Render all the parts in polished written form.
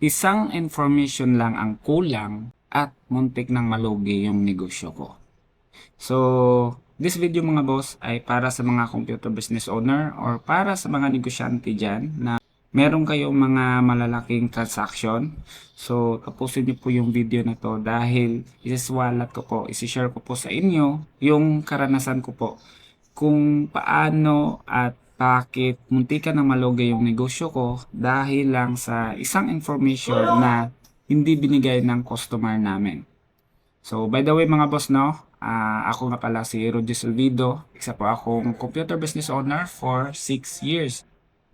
Isang information lang ang kulang at muntik nang malugi yung negosyo ko. So, this video mga boss ay para sa mga computer business owner or para sa mga negosyante dyan na meron kayong mga malalaking transaction. So, tapusin niyo po yung video na to dahil isiswalat ko po, isishare ko po sa inyo yung karanasan ko po kung paano at bakit muntikan ng malugi yung negosyo ko dahil lang sa isang information na hindi binigay ng customer namin. So, by the way mga boss, no, ako nga pala si Roger Silvido. Isa po akong computer business owner for 6 years.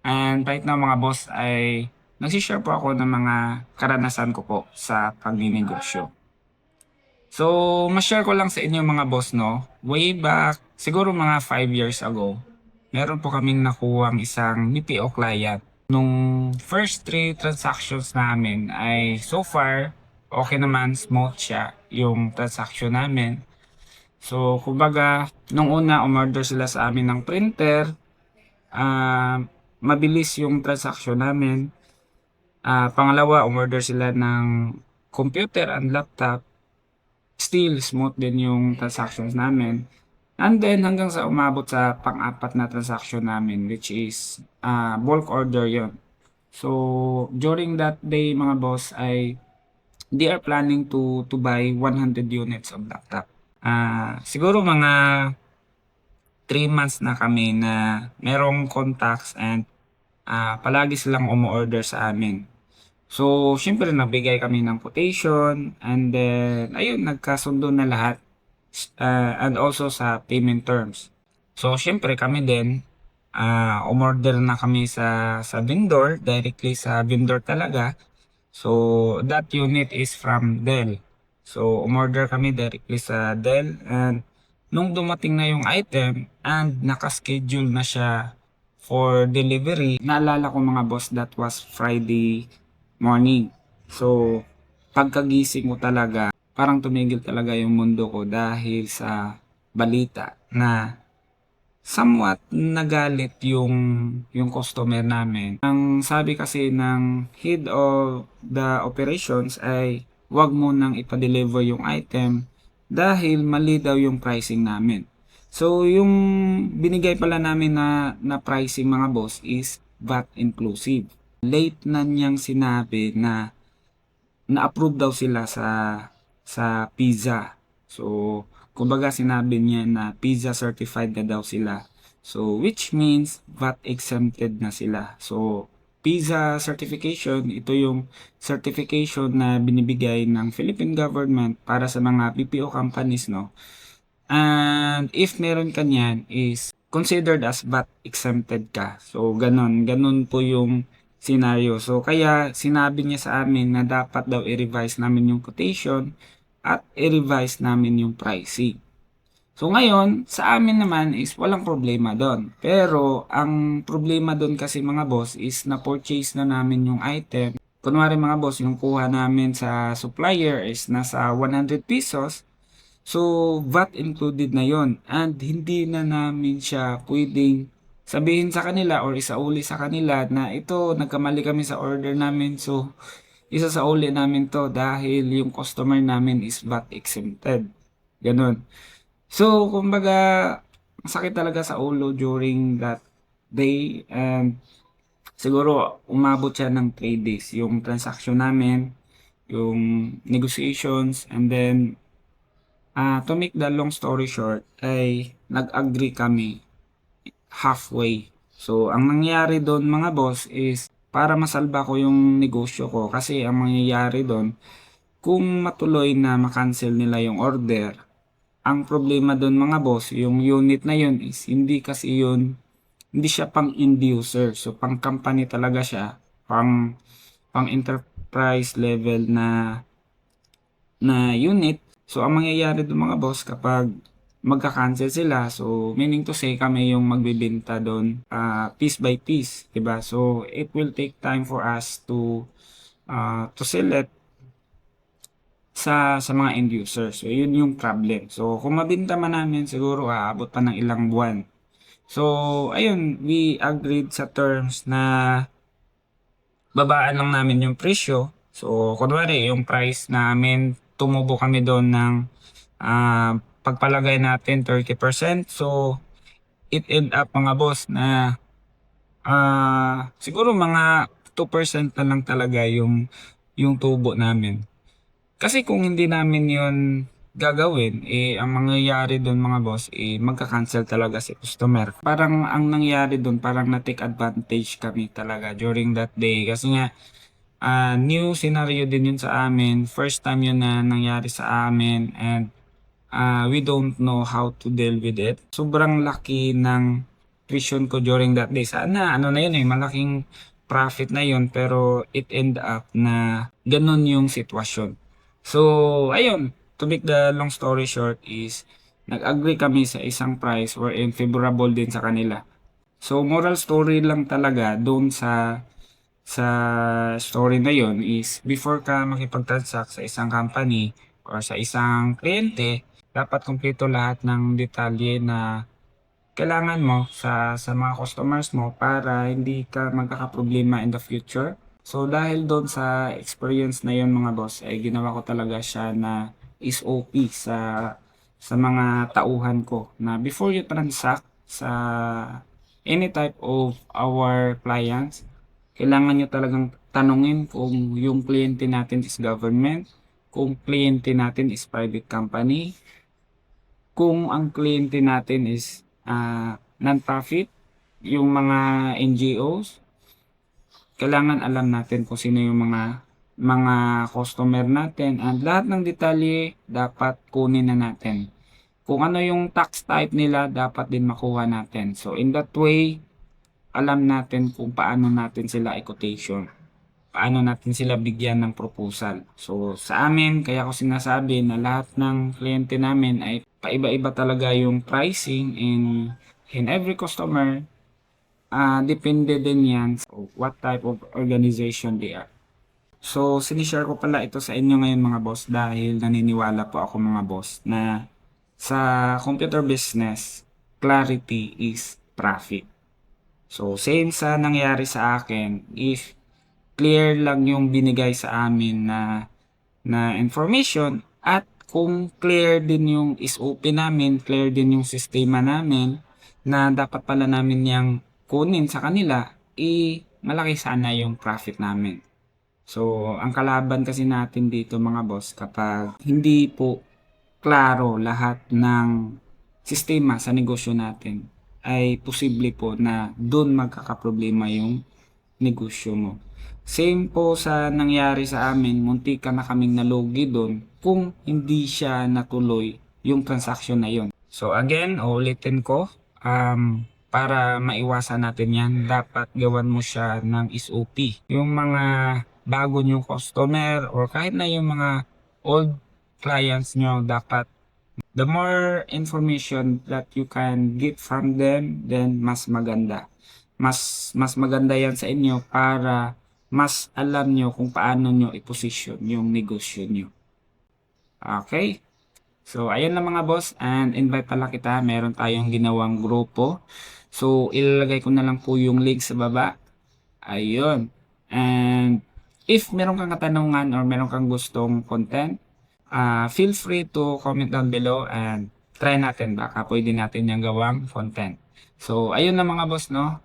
And right now mga boss ay nagsishare po ako ng mga karanasan ko po sa pagninegosyo. So, ma-share ko lang sa inyo mga boss, no, way back, siguro mga 5 years ago, meron po kaming nakuhang isang BPO client. Nung first 3 transactions namin ay so far, okay naman, smooth siya yung transaction namin. So, kumbaga, nung una, umorder sila sa amin ng printer, mabilis yung transaction namin. Pangalawa, umorder sila ng computer and laptop, still smooth din yung transactions namin. And then hanggang sa umabot sa pang-apat na transaction namin which is bulk order yon. So during that day mga boss ay they are planning to buy 100 units of laptop. Siguro mga 3 months na kami na merong contacts and palagi silang umu-order sa amin. So, syempre nagbigay kami ng quotation and then ayun nagkasundo na lahat and also sa payment terms. So, syempre kami din umorder na kami sa vendor, directly sa vendor talaga. So, that unit is from Dell. So, umorder kami directly sa Dell and nung dumating na yung item and naka-schedule na siya for delivery, naalala ko mga boss that was Friday morning. So, pagkagising ko talaga, parang tumigil talaga yung mundo ko dahil sa balita na somewhat nagalit yung customer namin. Ang sabi kasi ng head of the operations ay wag mo nang ipa-deliver yung item dahil mali daw yung pricing namin. So, yung binigay pala namin na pricing mga boss is VAT inclusive. Late na niyang sinabi na na-approve daw sila sa PISA. So, kumbaga sinabi niya na PISA certified na daw sila. So, which means VAT exempted na sila. So, PISA certification, ito yung certification na binibigay ng Philippine government para sa mga BPO companies, no? And if meron ka niyan is considered as VAT exempted ka. So, ganun po yung scenario. So, kaya sinabi niya sa amin na dapat daw i-revise namin yung quotation at i-revise namin yung pricing. So, ngayon, sa amin naman is walang problema doon. Pero, ang problema doon kasi mga boss is na-purchase na namin yung item. Kunwari mga boss, yung kuha namin sa supplier is nasa 100 pesos. So, VAT included na yon and hindi na namin siya pwedeng sabihin sa kanila or isauli sa kanila na ito, nagkamali kami sa order namin. So, isasauli namin to dahil yung customer namin is VAT exempted. Ganun. So, kumbaga, sakit talaga sa ulo during that day and siguro umabot siya ng 3 days yung transaction namin, yung negotiations, and then to make the long story short ay nag-agree kami halfway. So, ang nangyari doon mga boss is para masalba ko yung negosyo ko kasi ang mangyayari doon kung matuloy na makancel nila yung order, ang problema doon mga boss, yung unit na yun is hindi siya pang end user. So, pang company talaga siya, pang enterprise level na unit. So, ang mangyayari doon mga boss kapag magka-cancel sila, so meaning to say kami yung magbebenta doon piece by piece, diba? So, it will take time for us to sell it sa mga end user. So, yun yung problem. So, kung mabenta man namin, siguro aabot pa ng ilang buwan. So, ayun, we agreed sa terms na babaan lang namin yung presyo So, kunwari yung price namin, tumubo kami doon ng pagpalagay natin 30%. So, it end up mga boss na siguro mga 2% na lang talaga yung tubo namin. Kasi kung hindi namin yun gagawin, ang mangyayari dun mga boss, magka-cancel talaga si customer. Parang ang nangyari dun, parang na-take advantage kami talaga during that day. Kasi nga, new scenario din yun sa amin. First time yun na nangyari sa amin and we don't know how to deal with it. Sobrang laki ng tuition ko during that day. Sana ano na yun malaking profit na yun pero it end up na ganun yung sitwasyon. So, ayun, to make the long story short is nag-agree kami sa isang price wherein favorable din sa kanila. So, moral story lang talaga doon sa story na yon is before ka makipag-transact sa isang company or sa isang kliyente, dapat kumpleto lahat ng detalye na kailangan mo sa mga customers mo para hindi ka magkakaproblema in the future. So dahil doon sa experience na yon mga boss, ay ginawa ko talaga siya na SOP sa mga tauhan ko na before you transact sa any type of our clients, kailangan nyo talagang tanungin kung yung kliyente natin is government, kung kliyente natin is private company, kung ang kliyente natin is non-profit, yung mga NGOs, kailangan alam natin kung sino yung mga customer natin and lahat ng detalye dapat kunin na natin. Kung ano yung tax type nila, dapat din makuha natin. So in that way, alam natin kung paano natin sila i-quotation. Paano natin sila bigyan ng proposal. So sa amin, kaya ko sinasabi na lahat ng kliyente namin ay paiba-iba talaga yung pricing in every customer. Depende din yan so what type of organization they are. So sinishare ko pala ito sa inyo ngayon mga boss dahil naniniwala po ako mga boss na sa computer business, clarity is profit. So same sa nangyari sa akin, if clear lang yung binigay sa amin na information at kung clear din yung SOP namin, clear din yung sistema namin na dapat pala namin yang kunin sa kanila, malaki sana yung profit namin. So, ang kalaban kasi natin dito mga boss kapag hindi po klaro lahat ng sistema sa negosyo natin, ay posible po na doon magkakaproblema yung negosyo mo. Same po sa nangyari sa amin, muntik na kaming nalugi doon kung hindi siya natuloy yung transaction na yon. So again, ulitin ko, para maiwasan natin yan, dapat gawan mo siya ng SOP. Yung mga bago nyong customer or kahit na yung mga old clients nyo, dapat the more information that you can get from them, then mas maganda. Mas maganda yan sa inyo para mas alam nyo kung paano nyo i-position yung negosyo nyo. Okay? So, ayun lang mga boss and invite pala kita. Meron tayong ginawang grupo. So, ilalagay ko na lang po yung link sa baba. Ayun. And if meron kang katanungan or meron kang gustong content, feel free to comment down below and try natin. Baka pwede natin yung gawang content. So, ayun na mga boss, no?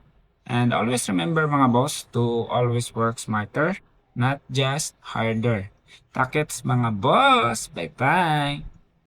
And always remember mga boss to always work smarter, not just harder. Takets mga boss! Bye-bye!